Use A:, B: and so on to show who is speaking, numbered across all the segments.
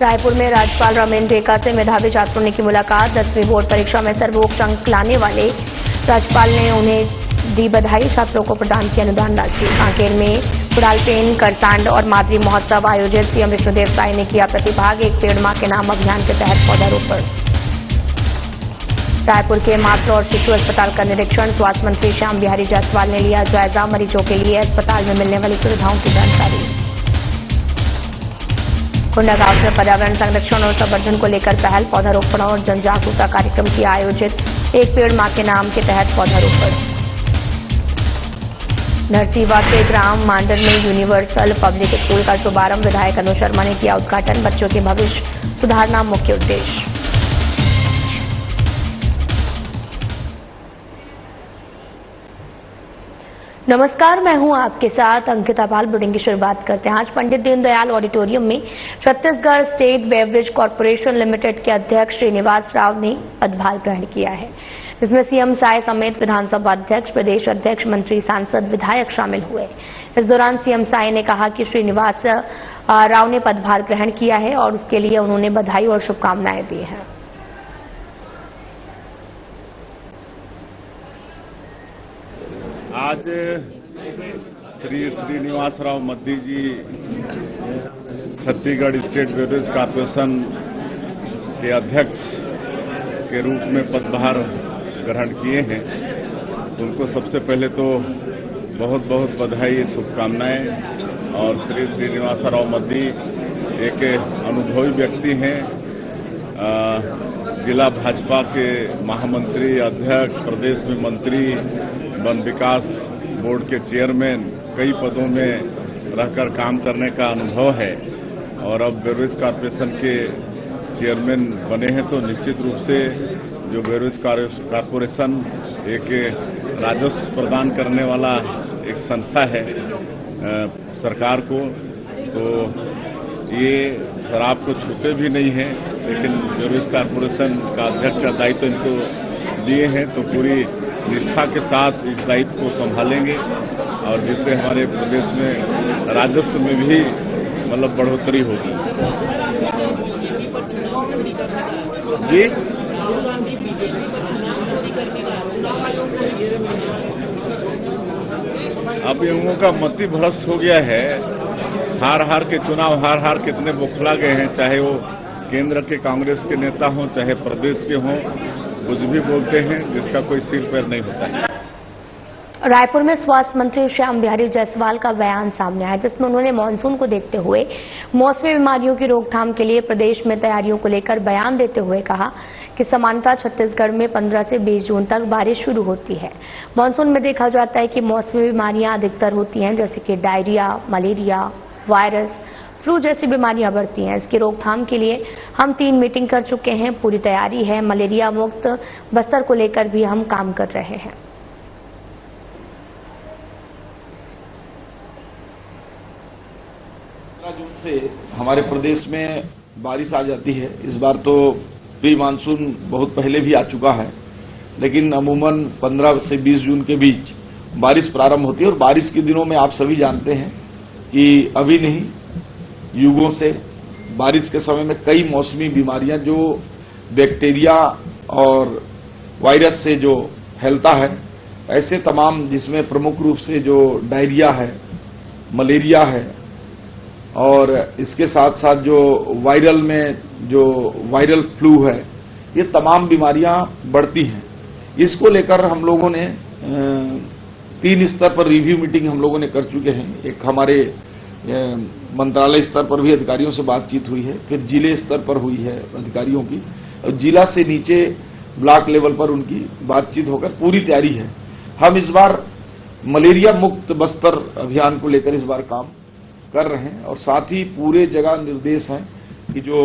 A: रायपुर में राज्यपाल रमेन टेका से मेधावी छात्रों ने की मुलाकात। 10वीं बोर्ड परीक्षा में सर्वोच्च अंक लाने वाले राज्यपाल ने उन्हें दी बधाई। छात्रों को प्रदान की अनुदान राशि। कांकेर में कुड़ालपेन, करतांड और मादरी महोत्सव आयोजित। सीएम विष्णुदेव साय ने किया प्रतिभाग। एक पेड़ मां के नाम अभियान के तहत पौधारोपण। रायपुर के मातृ और शिशु अस्पताल का निरीक्षण। स्वास्थ्य मंत्री श्याम बिहारी जायसवाल ने लिया जायजा। मरीजों के लिए अस्पताल में मिलने वाली सुविधाओं की जानकारी। कोंडागांव में पर्यावरण संरक्षण और संवर्धन को लेकर पहल। पौधारोपण और जन जागरूकता कार्यक्रम किया आयोजित। एक पेड़ मां के नाम के तहत पौधारोपण। नरसीवा के ग्राम मांडर में यूनिवर्सल पब्लिक स्कूल का शुभारंभ। विधायक अनु शर्मा ने किया उद्घाटन। बच्चों के भविष्य सुधारना मुख्य उद्देश्य। नमस्कार, मैं हूं आपके साथ अंकिता पाल। बुलेटिन की शुरुआत करते हैं। आज पंडित दीनदयाल ऑडिटोरियम में Chhattisgarh state beverage corporation limited के अध्यक्ष श्रीनिवास राव ने पदभार ग्रहण किया है, जिसमें सीएम साय समेत विधानसभा अध्यक्ष, प्रदेश अध्यक्ष, मंत्री, सांसद, विधायक शामिल हुए। इस दौरान सीएम साय ने कहा कि श्रीनिवास राव ने पदभार ग्रहण किया है और उसके लिए उन्होंने बधाई और शुभकामनाएं दी हैं।
B: आज श्री श्रीनिवास राव मद्दी जी छत्तीसगढ़ स्टेट बेवरेज कॉर्पोरेशन के अध्यक्ष के रूप में पदभार ग्रहण किए हैं। उनको सबसे पहले तो बहुत बहुत बधाई, शुभकामनाएं। और श्री श्रीनिवास राव मद्दी एक अनुभवी व्यक्ति हैं। जिला भाजपा के महामंत्री, अध्यक्ष, प्रदेश में मंत्री, वन विकास बोर्ड के चेयरमैन, कई पदों में रहकर काम करने का अनुभव है। और अब बेवरेज कॉर्पोरेशन के चेयरमैन बने हैं, तो निश्चित रूप से जो बेवरेज कॉर्पोरेशन एक राजस्व प्रदान करने वाला एक संस्था है सरकार को, तो ये शराब को छूते भी नहीं है, लेकिन बेवरेज कॉर्पोरेशन का अध्यक्ष का दायित्व इनको दिए हैं, तो पूरी निष्ठा के साथ इस दायित्व को संभालेंगे और जिससे हमारे प्रदेश में राजस्व में भी मतलब बढ़ोतरी होगी। जी, अब युवाओं का मति भ्रष्ट हो गया है। हार के चुनाव हार कितने बौखला गए हैं, चाहे वो केंद्र के कांग्रेस के नेता हों, चाहे प्रदेश के हों, कुछ भी बोलते हैं जिसका कोई सिर पैर नहीं होता है।
A: रायपुर में स्वास्थ्य मंत्री श्याम बिहारी जायसवाल का बयान सामने आया, जिसमें उन्होंने मानसून को देखते हुए मौसमी बीमारियों की रोकथाम के लिए प्रदेश में तैयारियों को लेकर बयान देते हुए कहा कि सामान्यतः छत्तीसगढ़ में 15 से 20 जून तक बारिश शुरू होती है। मानसून में देखा जाता है कि मौसमी बीमारियां अधिकतर होती हैं, जैसे कि डायरिया, मलेरिया, वायरस, फ्लू जैसी बीमारियां बढ़ती हैं। इसकी रोकथाम के लिए हम 3 मीटिंग कर चुके हैं, पूरी तैयारी है। मलेरिया मुक्त बस्तर को लेकर भी हम काम कर रहे हैं।
C: जून से हमारे प्रदेश में बारिश आ जाती है। इस बार तो प्री मानसून बहुत पहले भी आ चुका है, लेकिन अमूमन 15 से 20 जून के बीच बारिश प्रारंभ होती है। और बारिश के दिनों में आप सभी जानते हैं कि अभी नहीं, युगों से बारिश के समय में कई मौसमी बीमारियां जो बैक्टीरिया और वायरस से जो फैलता है, ऐसे तमाम, जिसमें प्रमुख रूप से जो डायरिया है, मलेरिया है और इसके साथ साथ जो वायरल में जो वायरल फ्लू है, ये तमाम बीमारियां बढ़ती हैं। इसको लेकर हम लोगों ने 3 स्तर पर रिव्यू मीटिंग हम लोगों ने कर चुके हैं। एक हमारे मंत्रालय स्तर पर भी अधिकारियों से बातचीत हुई है, फिर जिले स्तर पर हुई है अधिकारियों की, और जिला से नीचे ब्लॉक लेवल पर उनकी बातचीत होकर पूरी तैयारी है। हम इस बार मलेरिया मुक्त बस्तर अभियान को लेकर इस बार काम कर रहे हैं और साथ ही पूरे जगह निर्देश हैं कि जो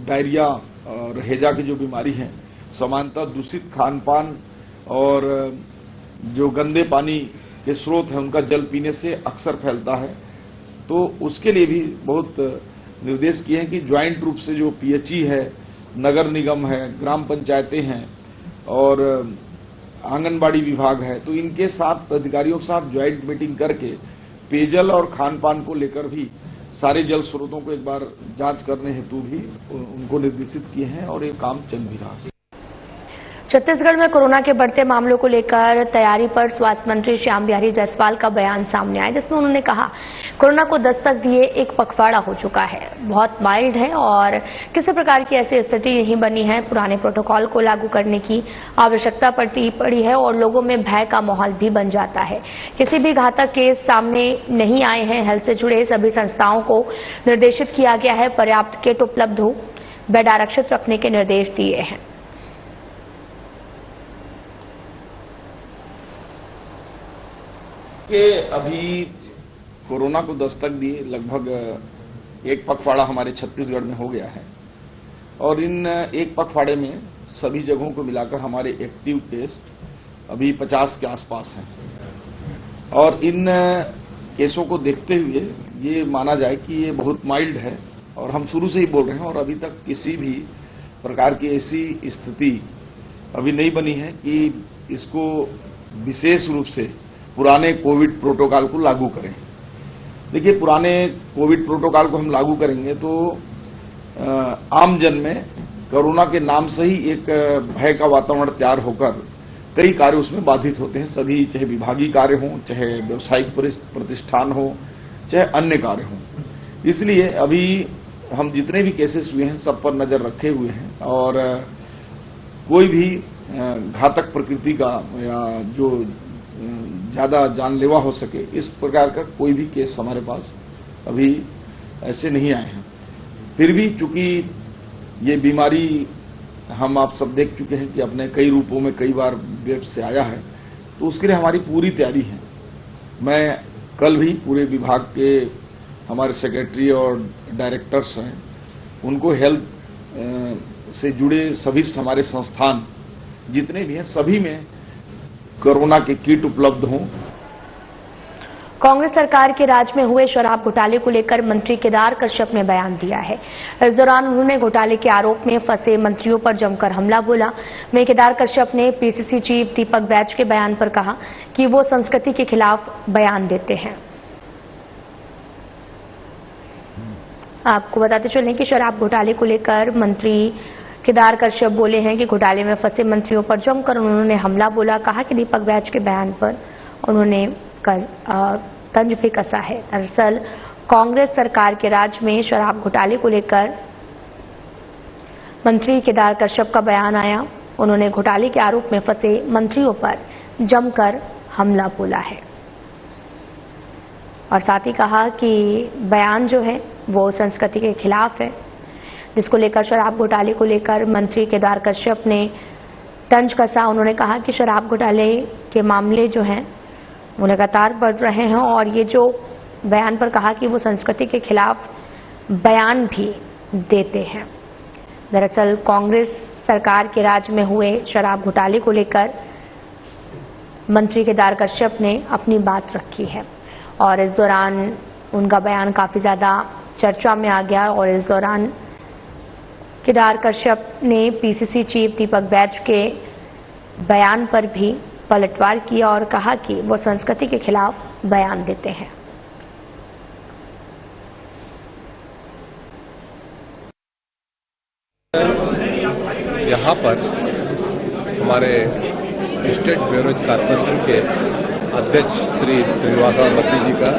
C: डायरिया और हैजा की जो बीमारी है, सामान्यतः दूषित खान पान और जो गंदे पानी के स्रोत हैं उनका जल पीने से अक्सर फैलता है, तो उसके लिए भी बहुत निर्देश किए हैं कि ज्वाइंट रूप से जो पीएचई है, नगर निगम है, ग्राम पंचायतें हैं और आंगनबाड़ी विभाग है, तो इनके साथ अधिकारियों के साथ ज्वाइंट मीटिंग करके पेयजल और खान पान को लेकर भी सारे जल स्रोतों को एक बार जांच करने हेतु भी उनको निर्देशित किए हैं और ये काम चल भी रहा है।
A: छत्तीसगढ़ में कोरोना के बढ़ते मामलों को लेकर तैयारी पर स्वास्थ्य मंत्री श्याम बिहारी जायसवाल का बयान सामने आया, जिसमें उन्होंने कहा कोरोना को दस्तक दिए एक पखवाड़ा हो चुका है, बहुत माइल्ड है और किसी प्रकार की ऐसी स्थिति नहीं बनी है। पुराने प्रोटोकॉल को लागू करने की आवश्यकता पड़ी है और लोगों में भय का माहौल भी बन जाता है। किसी भी घातक केस सामने नहीं आए हैं। हेल्थ से जुड़े सभी संस्थाओं को निर्देशित किया गया है, पर्याप्त किट उपलब्ध हो, बेड आरक्षित रखने के निर्देश दिए हैं।
C: कि अभी कोरोना को दस्तक दिए लगभग एक पखवाड़ा हमारे छत्तीसगढ़ में हो गया है और इन एक पखवाड़े में सभी जगहों को मिलाकर हमारे एक्टिव केस अभी 50 के आसपास हैं और इन केसों को देखते हुए ये माना जाए कि ये बहुत माइल्ड है और हम शुरू से ही बोल रहे हैं और अभी तक किसी भी प्रकार की ऐसी स्थिति अभी नहीं बनी है कि इसको विशेष रूप से पुराने कोविड प्रोटोकॉल को लागू करें। देखिए, पुराने कोविड प्रोटोकॉल को हम लागू करेंगे तो आम जन में कोरोना के नाम से ही एक भय का वातावरण तैयार होकर कई कार्य उसमें बाधित होते हैं। सभी, चाहे विभागीय कार्य हों, चाहे व्यवसायिक प्रतिष्ठान हो, चाहे अन्य कार्य हों। इसलिए अभी हम जितने भी केसेस हुए हैं सब पर नजर रखे हुए हैं और कोई भी घातक प्रकृति का या जो ज्यादा जानलेवा हो सके इस प्रकार का कोई भी केस हमारे पास अभी ऐसे नहीं आए हैं। फिर भी चूंकि ये बीमारी हम आप सब देख चुके हैं कि अपने कई रूपों में कई बार वेब से आया है, तो उसके लिए हमारी पूरी तैयारी है। मैं कल भी पूरे विभाग के हमारे सेक्रेटरी और डायरेक्टर्स हैं उनको हेल्थ से जुड़े सभी हमारे संस्थान जितने भी हैं सभी में कोरोना के किट उपलब्ध हों।
A: कांग्रेस सरकार के राज में हुए शराब घोटाले को लेकर मंत्री केदार कश्यप ने बयान दिया है। इस दौरान उन्होंने घोटाले के आरोप में फंसे मंत्रियों पर जमकर हमला बोला। वहीं केदार कश्यप ने पीसीसी चीफ दीपक बैज के बयान पर कहा कि वो संस्कृति के खिलाफ बयान देते हैं। आपको बताते चलें कि शराब घोटाले को लेकर मंत्री केदार कश्यप बोले हैं कि घोटाले में फंसे मंत्रियों पर जमकर उन्होंने हमला बोला। कहा कि दीपक बैज के बयान पर उन्होंने तंज भी कसा है। दरअसल कांग्रेस सरकार के राज में शराब घोटाले को लेकर मंत्री केदार कश्यप का बयान आया। उन्होंने घोटाले के आरोप में फंसे मंत्रियों पर जमकर हमला बोला है और साथ ही कहा कि बयान जो है वो संस्कृति के खिलाफ है, जिसको लेकर शराब घोटाले को लेकर मंत्री केदार कश्यप ने तंज कसा। उन्होंने कहा कि शराब घोटाले के मामले जो हैं वो लगातार बढ़ रहे हैं और ये जो बयान पर कहा कि वो संस्कृति के खिलाफ बयान भी देते हैं। दरअसल कांग्रेस सरकार के राज में हुए शराब घोटाले को लेकर मंत्री केदार कश्यप ने अपनी बात रखी है और इस दौरान उनका बयान काफी ज्यादा चर्चा में आ गया और इस दौरान केदार कश्यप ने पीसीसी चीफ दीपक बैज के बयान पर भी पलटवार किया और कहा कि वो संस्कृति के खिलाफ बयान देते हैं।
D: यहाँ पर हमारे स्टेट बेवरेज कॉर्पोरेशन के अध्यक्ष श्री श्रीनिवासावती जी का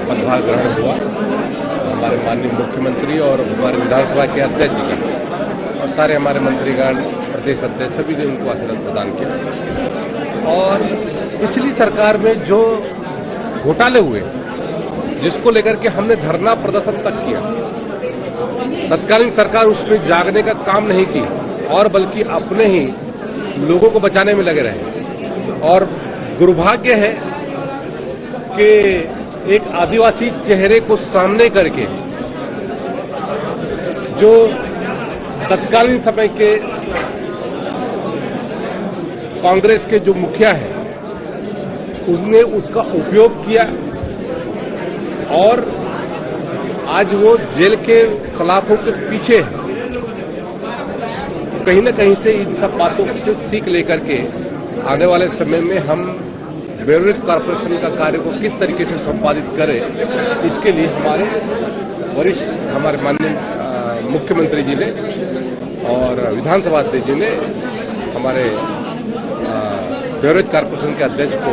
D: पदभार ग्रहण हुआ। हमारे माननीय मुख्यमंत्री और हमारे विधानसभा के अध्यक्ष जी का और सारे हमारे मंत्रीगण, प्रदेश अध्यक्ष सभी ने उनको आशीर्वाद प्रदान किया। और पिछली सरकार में जो घोटाले हुए जिसको लेकर के हमने धरना प्रदर्शन तक किया, तत्कालीन सरकार उसमें जागने का काम नहीं की और बल्कि अपने ही लोगों को बचाने में लगे रहे। और दुर्भाग्य है कि एक आदिवासी चेहरे को सामने करके जो तत्कालीन समय के कांग्रेस के जो मुखिया है उसने उसका उपयोग किया और आज वो जेल के खिलाफों के पीछे है। कहीं न कहीं से इन सब बातों से सीख लेकर के आने वाले समय में हम बेवरेज कॉरपोरेशन का कार्य को किस तरीके से संपादित करे, इसके लिए हमारे माननीय मुख्यमंत्री जी ने और विधानसभा अध्यक्ष जी ने हमारे बेवरेज कॉरपोरेशन के अध्यक्ष को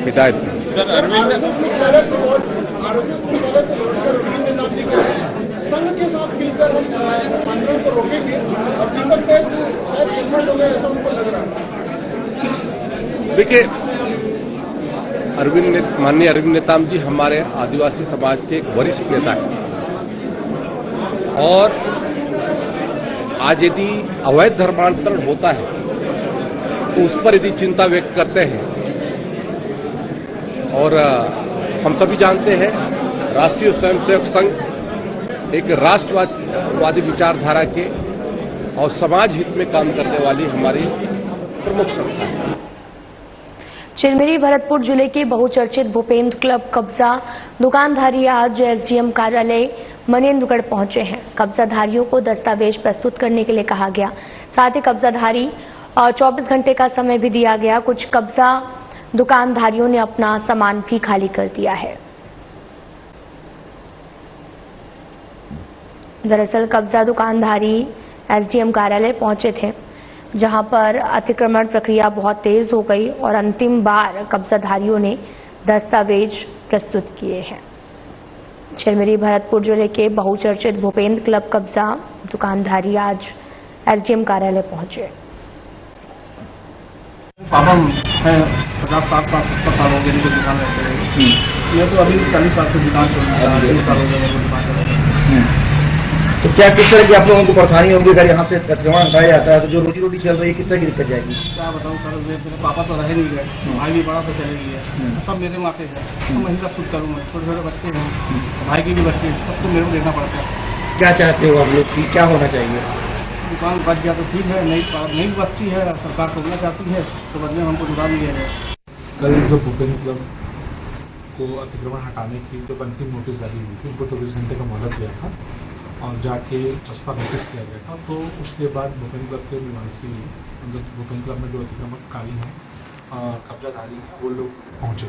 D: हिदायत दी।
E: सर, अरविंद संघ के साथ मिलकर हम आंदोलन को रोकेंगे और दीपक पे शायद इन्वॉल्व हो गए, ऐसा उनको लग रहा है।
D: देखिए, माननीय अरविंद नेताम जी हमारे आदिवासी समाज के एक वरिष्ठ नेता हैं और आज यदि अवैध धर्मांतरण होता है तो उस पर यदि चिंता व्यक्त करते हैं और हम सभी जानते हैं राष्ट्रीय स्वयंसेवक संघ एक राष्ट्रवादी विचारधारा के और समाज हित में काम करने वाली हमारी प्रमुख संस्था है।
A: चिरमिरी भरतपुर जिले के बहुचर्चित भूपेंद्र क्लब कब्जा दुकानधारी आज एसडीएम कार्यालय मनेन्द्रगढ़ पहुंचे हैं। कब्जाधारियों को दस्तावेज प्रस्तुत करने के लिए कहा गया, साथ ही कब्जाधारी और 24 घंटे का समय भी दिया गया। कुछ कब्जा दुकानधारियों ने अपना सामान भी खाली कर दिया है। दरअसल कब्जा दुकानधारी एसडीएम कार्यालय पहुंचे थे, जहां पर अतिक्रमण प्रक्रिया बहुत तेज हो गई और अंतिम बार कब्जाधारियों ने दस्तावेज प्रस्तुत किए हैं। चिरमिरी भरतपुर जिले के बहुचर्चित भूपेंद्र क्लब कब्जा दुकानधारी आज एसडीएम कार्यालय पहुंचे।
F: पापा है 50-60 साल हो गए इनको दुकान रहते हैं। ये तो अभी 40 साल से दुकान चल रहा है, 30 साल हो गए दुकान चल रही है।
G: तो क्या किस तरह की आप लोगों को परेशानी होगी अगर यहाँ से अतिक्रमण हटाया जाता है तो जो रोजी रोटी चल रही है किस तरह की दिक्कत जाएगी?
F: क्या बताऊँ सर, मेरे पापा तो रह नहीं गए, भाई भी बड़ा तो चले गए, सब मेरे माथे है, तो मैं ही सब कुछ करूँगा। छोटे छोटे बच्चे हैं, भाई के भी बच्चे, सब तो मेरे को देखना पड़ता है।
G: क्या चाहते हो आप लोग की क्या होना चाहिए?
F: दुकान बच गया तो ठीक है, नहीं बचती है, सरकार खोलना चाहती है तो बदले में हमको दुकान दिया जाए।
H: कल जो भूपेंद्र क्लब को अतिक्रमण हटाने की जब अंतिम नोटिस जारी हुई थी, उनको 24 घंटे का मोहलत दिया था और जाके चस्पा नोटिस किया गया था। तो उसके बाद भूपेंद्र क्लब के निवासी, भूपेंद्र क्लब में जो अतिक्रमणकारी हैं, कब्जाधारी हैं, वो लोग पहुंचे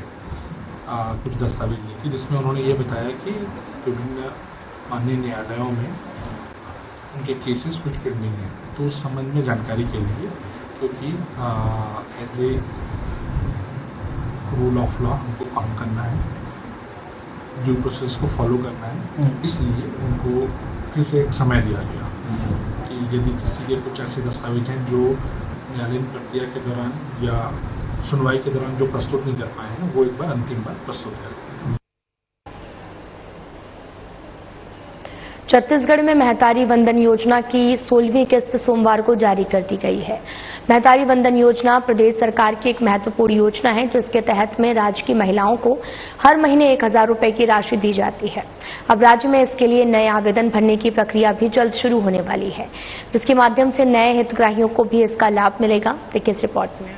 H: कुछ दस्तावेज लेके, जिसमें उन्होंने ये बताया कि विभिन्न माननीय न्यायालयों में उनके केसेस कुछ पेंडिंग हैं। तो उस संबंध में जानकारी के लिए, क्योंकि as a rule of law हमको काम करना है, ड्यू प्रोसेस को फॉलो करना है, इसलिए उनको फिर से एक समय दिया गया कि यदि किसी के कुछ ऐसे दस्तावेज हैं जो न्यायालयीन प्रक्रिया के दौरान या सुनवाई के दौरान जो प्रस्तुत नहीं कर पाए हैं, वो एक बार अंतिम बार प्रस्तुत करें।
A: छत्तीसगढ़ में महतारी वंदन योजना की 16वीं किस्त सोमवार को जारी कर दी गई है। महतारी वंदन योजना प्रदेश सरकार की एक महत्वपूर्ण योजना है, जिसके तहत में राज्य की महिलाओं को हर महीने 1000 रुपए की राशि दी जाती है। अब राज्य में इसके लिए नए आवेदन भरने की प्रक्रिया भी जल्द शुरू होने वाली है, जिसके माध्यम से नए हितग्राहियों को भी इसका लाभ मिलेगा। देखिए इस रिपोर्ट में।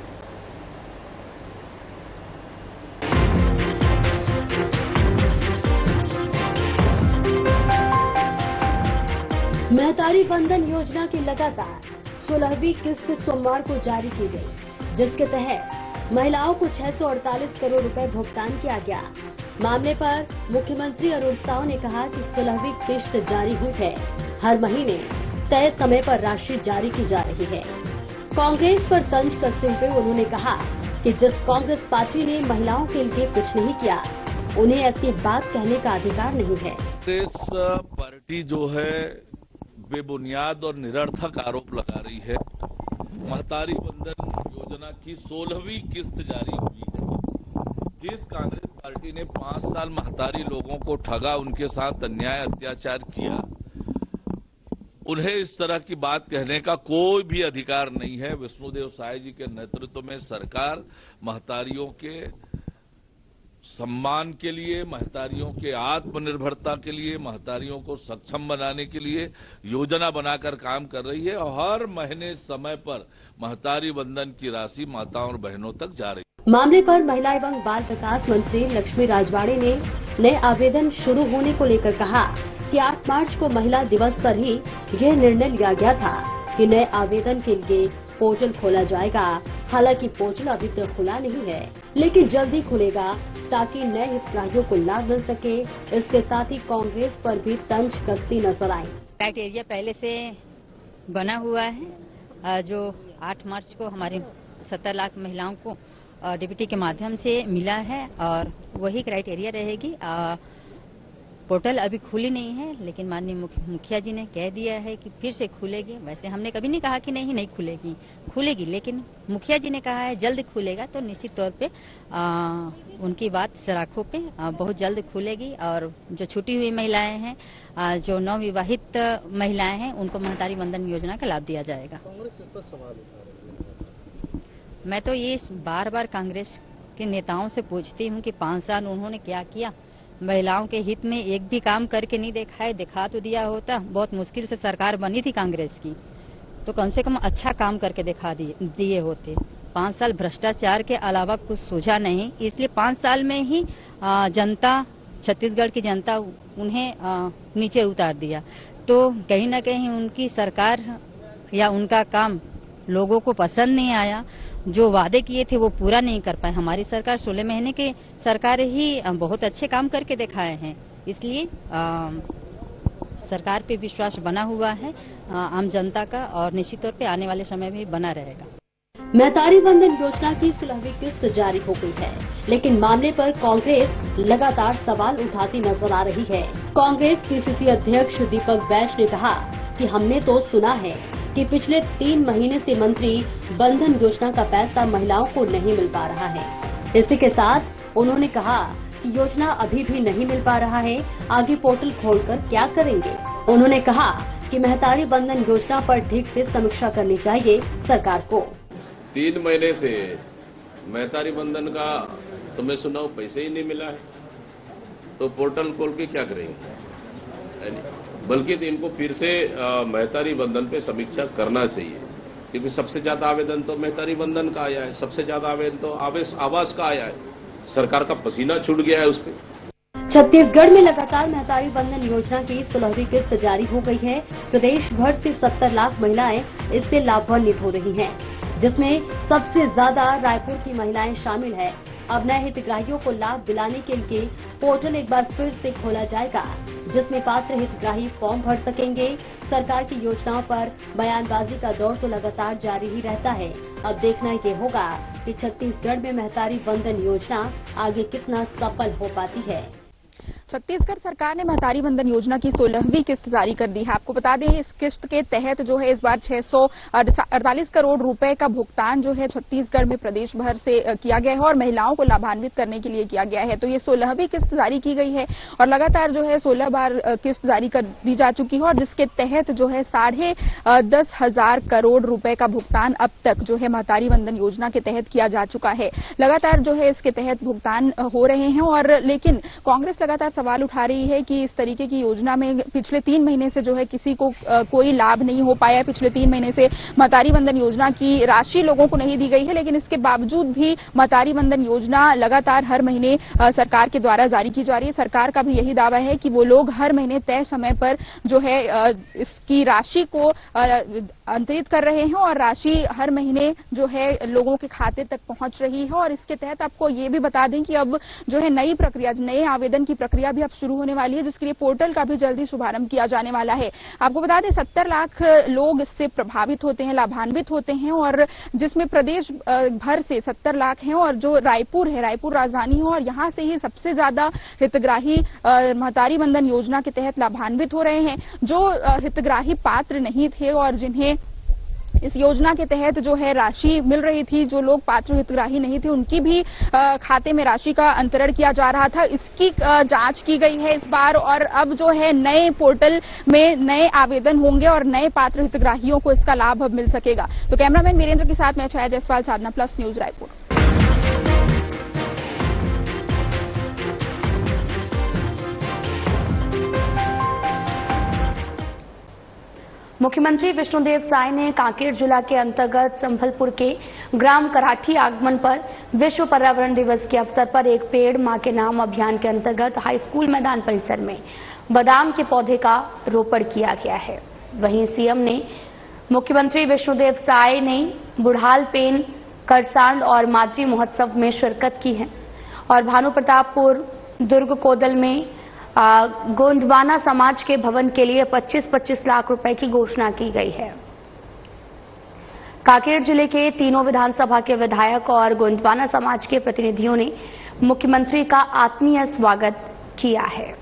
I: महतारी वंदन योजना की लगातार 16वीं किस्त सोमवार को जारी की गई, जिसके तहत महिलाओं को 648 करोड़ रुपए भुगतान किया गया। मामले पर मुख्यमंत्री अरुण साव ने कहा कि 16वीं किस्त जारी हुई है, हर महीने तय समय पर राशि जारी की जा रही है। कांग्रेस पर तंज कसते हुए उन्होंने कहा कि जिस कांग्रेस पार्टी ने महिलाओं के लिए कुछ नहीं किया, उन्हें ऐसी बात कहने का अधिकार नहीं है।
C: कांग्रेस पार्टी जो है बेबुनियाद और निरर्थक आरोप लगा रही है। महतारी वंदन योजना की 16वीं किस्त जारी हुई है। जिस कांग्रेस पार्टी ने 5 साल महतारी लोगों को ठगा, उनके साथ अन्याय अत्याचार किया, उन्हें इस तरह की बात कहने का कोई भी अधिकार नहीं है। विष्णुदेव साय जी के नेतृत्व में सरकार महतारियों के सम्मान के लिए, महतारियों के आत्मनिर्भरता के लिए, महतारियों को सक्षम बनाने के लिए योजना बनाकर काम कर रही है और हर महीने समय पर महतारी वंदन की राशि माताओं और बहनों तक जा रही है।
I: मामले पर महिला एवं बाल विकास मंत्री लक्ष्मी राजवाड़े ने नए आवेदन शुरू होने को लेकर कहा कि 8 मार्च को महिला दिवस पर ही यह निर्णय लिया गया था कि नए आवेदन के लिए पोर्टल खोला जाएगा। हालांकि पोर्टल अभी तक खुला नहीं है। लेकिन जल्दी खुलेगा ताकि नए हितग्राहियों को लाभ मिल सके। इसके साथ ही कांग्रेस पर भी तंज कसती नजर आई।
J: क्राइटेरिया पहले से बना हुआ है, जो 8 मार्च को हमारे 70 लाख महिलाओं को डीबीटी के माध्यम से मिला है और वही क्राइटेरिया रहेगी। पोर्टल अभी खुली नहीं है, लेकिन माननीय मुखिया जी ने कह दिया है कि फिर से खुलेगी। वैसे हमने कभी नहीं कहा कि नहीं खुलेगी, लेकिन मुखिया जी ने कहा है जल्द खुलेगा, तो निश्चित तौर पे उनकी बात सराखों पे बहुत जल्द खुलेगी। और जो छूटी हुई महिलाएं हैं, जो नवविवाहित महिलाएं हैं, उनको महतारी वंदन योजना का लाभ दिया जाएगा। मैं तो ये बार बार कांग्रेस के नेताओं से पूछती हूँ कि 5 साल उन्होंने क्या किया। महिलाओं के हित में एक भी काम करके नहीं देखा है। दिखा तो दिया होता, बहुत मुश्किल से सरकार बनी थी कांग्रेस की, तो कम से कम अच्छा काम करके दिखा दिए होते। 5 साल भ्रष्टाचार के अलावा कुछ सूझा नहीं, इसलिए 5 साल में ही जनता, छत्तीसगढ़ की जनता उन्हें नीचे उतार दिया। तो कहीं न कहीं उनकी सरकार या उनका काम लोगों को पसंद नहीं आया। जो वादे किए थे वो पूरा नहीं कर पाए। हमारी सरकार 16 महीने की सरकार ही बहुत अच्छे काम करके दिखाए हैं, इसलिए सरकार पे विश्वास बना हुआ है आम जनता का, और निश्चित तौर पे आने वाले समय में बना रहेगा।
I: महतारी वंदन योजना की 16वीं किस्त जारी हो गई है, लेकिन मामले पर कांग्रेस लगातार सवाल उठाती नजर आ रही है। कांग्रेस पीसीसी अध्यक्ष दीपक बैज ने कहा कि हमने तो सुना है कि पिछले 3 महीने से मंत्री बंधन योजना का पैसा महिलाओं को नहीं मिल पा रहा है। इसी के साथ उन्होंने कहा कि योजना अभी भी नहीं मिल पा रहा है, आगे पोर्टल खोलकर क्या करेंगे। उन्होंने कहा कि महतारी बंधन योजना पर ठीक से समीक्षा करनी चाहिए सरकार को।
K: 3 महीने से महतारी बंधन का तो मैं सुना हूं पैसे ही नहीं मिला है, तो पोर्टल खोल के क्या करेंगे। बल्कि तो इनको फिर से महतारी बंधन पे समीक्षा करना चाहिए, क्योंकि सबसे ज्यादा आवेदन तो महतारी बंधन का आया है, सबसे ज्यादा आवेदन तो आवास का आया है। सरकार का पसीना छूट गया है उस पर।
I: छत्तीसगढ़ में लगातार महतारी बंधन योजना की 16वीं किस्त जारी हो गई है। प्रदेश भर से 70 लाख महिलाएं इससे लाभान्वित हो रही हैं, जिसमें सबसे ज्यादा रायपुर की महिलाएं शामिल है। अब नए हितग्राहियों को लाभ दिलाने के लिए पोर्टल एक बार फिर से खोला जाएगा, जिसमें पात्र हितग्राही फॉर्म भर सकेंगे। सरकार की योजनाओं पर बयानबाजी का दौर तो लगातार जारी ही रहता है। अब देखना ये होगा कि छत्तीसगढ़ में महतारी बंधन योजना आगे कितना सफल हो पाती है।
L: छत्तीसगढ़ सरकार ने महतारी बंधन योजना की 16वीं किस्त जारी कर दी है। आपको बता दें, इस किस्त के तहत जो है इस बार 648 करोड़ रुपए का भुगतान जो है छत्तीसगढ़ में प्रदेश भर से किया गया है और महिलाओं को लाभान्वित करने के लिए किया गया है। तो ये 16वीं किस्त जारी की गई है और लगातार जो है 16 बार किस्त जारी कर दी जा चुकी है, और जिसके तहत जो है 10,500 करोड़ रुपए का भुगतान अब तक जो है महतारी बंधन योजना के तहत किया जा चुका है। लगातार जो है इसके तहत भुगतान हो रहे हैं, और लेकिन कांग्रेस लगातार सवाल उठा रही है कि इस तरीके की योजना में पिछले 3 महीने से जो है किसी को कोई लाभ नहीं हो पाया। पिछले 3 महीने से महतारी बंधन योजना की राशि लोगों को नहीं दी गई है, लेकिन इसके बावजूद भी महतारी बंधन योजना लगातार हर महीने सरकार के द्वारा जारी की जा रही है। सरकार का भी यही दावा है कि वो लोग हर महीने तय समय पर जो है इसकी राशि को अंतरित कर रहे हैं और राशि हर महीने जो है लोगों के खाते तक पहुंच रही है। और इसके तहत आपको ये भी बता दें कि अब जो है नई प्रक्रिया, नए आवेदन की प्रक्रिया भी अब शुरू होने वाली है, जिसके लिए पोर्टल का भी जल्दी शुभारंभ किया जाने वाला है। आपको बता दें 70 लाख लोग इससे प्रभावित होते हैं, लाभान्वित होते हैं, और जिसमें प्रदेश भर से 70 लाख हैं, और जो रायपुर है, रायपुर राजधानी है, और यहां से ही सबसे ज्यादा हितग्राही महतारी बंधन योजना के तहत लाभान्वित हो रहे हैं। जो हितग्राही पात्र नहीं थे और जिन्हें इस योजना के तहत जो है राशि मिल रही थी, जो लोग पात्र हितग्राही नहीं थे उनकी भी खाते में राशि का अंतरण किया जा रहा था, इसकी जांच की गई है इस बार। और अब जो है नए पोर्टल में नए आवेदन होंगे और नए पात्र हितग्राहियों को इसका लाभ अब मिल सकेगा। तो कैमरामैन वीरेंद्र के साथ मैं छाया जायसवाल, साधना प्लस न्यूज, रायपुर।
A: मुख्यमंत्री विष्णुदेव साय ने कांकेर जिला के अंतर्गत संभलपुर के ग्राम कराठी आगमन पर विश्व पर्यावरण दिवस के अवसर पर एक पेड़ मां के नाम अभियान के अंतर्गत हाई स्कूल मैदान परिसर में बादाम के पौधे का रोपण किया गया है। वहीं सीएम ने मुख्यमंत्री विष्णुदेव साय ने बुढ़ाल पेन करसांड और मातृ महोत्सव में शिरकत की है और भानु प्रतापपुर दुर्ग कोदल में गोंडवाना समाज के भवन के लिए 25-25 लाख रुपए की घोषणा की गई है। कांकेर जिले के तीनों विधानसभा के विधायक और गोंडवाना समाज के प्रतिनिधियों ने मुख्यमंत्री का आत्मीय स्वागत किया है।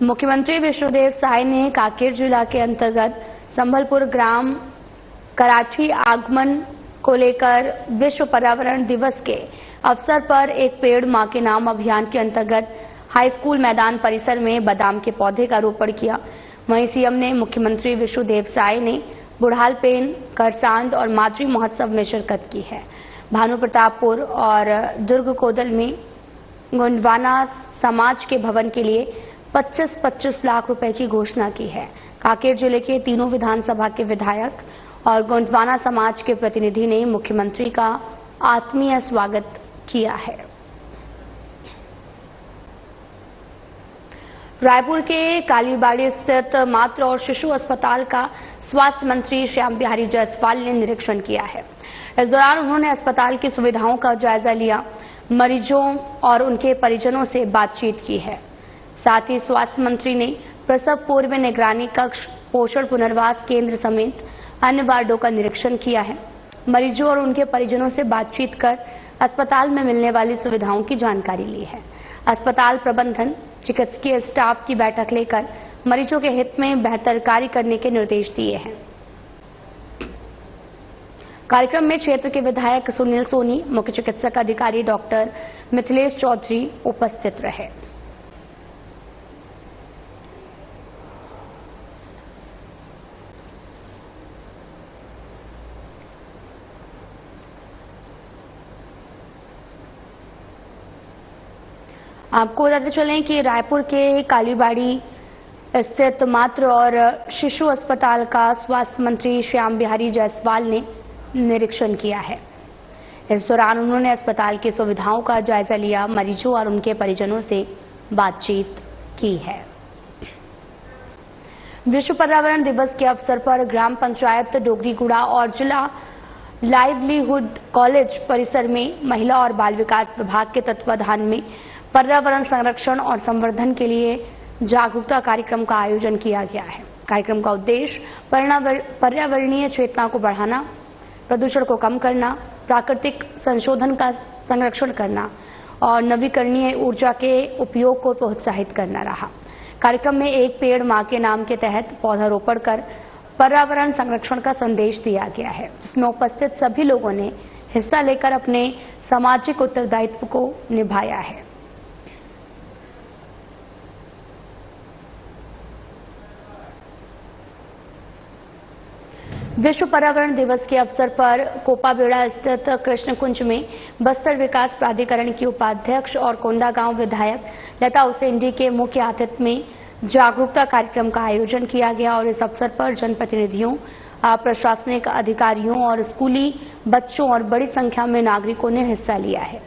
A: मुख्यमंत्री विष्णुदेव साय ने कांकेर जिला के अंतर्गत संभलपुर ग्राम कराची आगमन को लेकर विश्व पर्यावरण दिवस के अवसर पर एक पेड़ मां के नाम अभियान के अंतर्गत हाई स्कूल मैदान परिसर में बादाम के पौधे का रोपण किया। वहीं सीएम ने मुख्यमंत्री विष्णुदेव साय ने बुढ़ालपेन, करसांड और मातृ महोत्सव में शिरकत की है। भानु प्रतापपुर और दुर्ग कोदल में गोंडवाना समाज के भवन के लिए 25-25 लाख रुपए की घोषणा की है। कांकेर जिले के तीनों विधानसभा के विधायक और गोंडवाना समाज के प्रतिनिधि ने मुख्यमंत्री का आत्मीय स्वागत किया है। रायपुर के कालीबाड़ी स्थित मातृ और शिशु अस्पताल का स्वास्थ्य मंत्री श्याम बिहारी जायसवाल ने निरीक्षण किया है। इस दौरान उन्होंने अस्पताल की सुविधाओं का जायजा लिया, मरीजों और उनके परिजनों से बातचीत की है। साथ ही स्वास्थ्य मंत्री ने प्रसव पूर्व निगरानी कक्ष, पोषण पुनर्वास केंद्र समेत अन्य वार्डों का निरीक्षण किया है। मरीजों और उनके परिजनों से बातचीत कर अस्पताल में मिलने वाली सुविधाओं की जानकारी ली है। अस्पताल प्रबंधन, चिकित्सकीय स्टाफ की बैठक लेकर मरीजों के हित में बेहतर कार्य करने के निर्देश दिए हैं। कार्यक्रम में क्षेत्र के विधायक सुनील सोनी, मुख्य चिकित्सक अधिकारी डॉक्टर मिथिलेश चौधरी उपस्थित रहे। आपको बताते चलें कि रायपुर के कालीबाड़ी स्थित मातृ और शिशु अस्पताल का स्वास्थ्य मंत्री श्याम बिहारी जायसवाल ने निरीक्षण किया है। इस दौरान उन्होंने अस्पताल की सुविधाओं का जायजा लिया, मरीजों और उनके परिजनों से बातचीत की है। विश्व पर्यावरण दिवस के अवसर पर ग्राम पंचायत डोगरीगुड़ा और जिला लाइवलीहुड कॉलेज परिसर में महिला और बाल विकास विभाग के तत्वाधान में पर्यावरण संरक्षण और संवर्धन के लिए जागरूकता कार्यक्रम का आयोजन किया गया है। कार्यक्रम का उद्देश्य पर्यावरणीय चेतना को बढ़ाना, प्रदूषण को कम करना, प्राकृतिक संशोधन का संरक्षण करना और नवीकरणीय ऊर्जा के उपयोग को प्रोत्साहित करना रहा। कार्यक्रम में एक पेड़ मां के नाम के तहत पौधारोपण कर पर्यावरण संरक्षण का संदेश दिया गया है, जिसमें उपस्थित सभी लोगों ने हिस्सा लेकर अपने सामाजिक उत्तरदायित्व को निभाया है। विश्व पर्यावरण दिवस के अवसर पर कोपाबेड़ा स्थित कृष्ण कुंज में बस्तर विकास प्राधिकरण की उपाध्यक्ष और कोंडागांव विधायक लता उसेंडी के मुख्य आतिथ्य में जागरूकता कार्यक्रम का आयोजन किया गया और इस अवसर पर जनप्रतिनिधियों, प्रशासनिक अधिकारियों और स्कूली बच्चों और बड़ी संख्या में नागरिकों ने हिस्सा लिया है।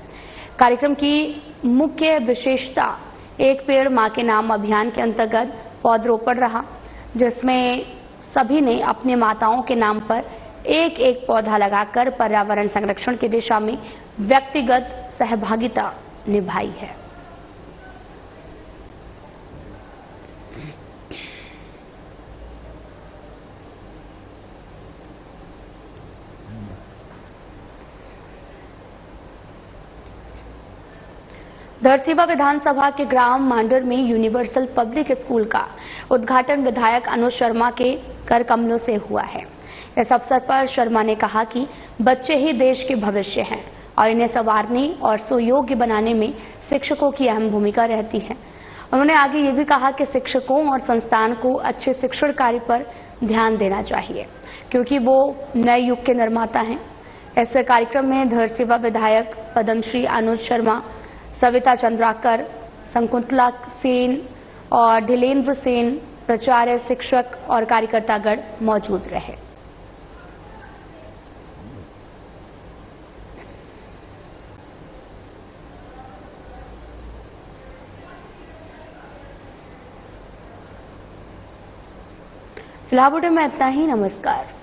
A: कार्यक्रम की मुख्य विशेषता एक पेड़ मां के नाम अभियान के अंतर्गत पौधरोपण रहा, जिसमें सभी ने अपने माताओं के नाम पर एक एक पौधा लगाकर पर्यावरण संरक्षण की दिशा में व्यक्तिगत सहभागिता निभाई है। धरसीवा विधानसभा के ग्राम मांडर में यूनिवर्सल पब्लिक स्कूल का उद्घाटन विधायक अनुज शर्मा के कर कमलों से हुआ है। इस अवसर पर शर्मा ने कहा कि बच्चे ही देश के भविष्य हैं और इन्हें संवारने और सुयोग्य बनाने में शिक्षकों की अहम भूमिका रहती है। उन्होंने आगे ये भी कहा कि शिक्षकों और संस्थान को अच्छे शिक्षण कार्य पर ध्यान देना चाहिए, क्योंकि वो नए युग के निर्माता हैं। इस कार्यक्रम में धरसीवा विधायक पद्मश्री अनुज शर्मा, सविता चंद्राकर, शकुंतला सेन और ढिलेन्द्र सेन, प्राचार्य, शिक्षक और कार्यकर्तागण मौजूद रहे। फिलहाल बुलेटिन में इतना ही। नमस्कार।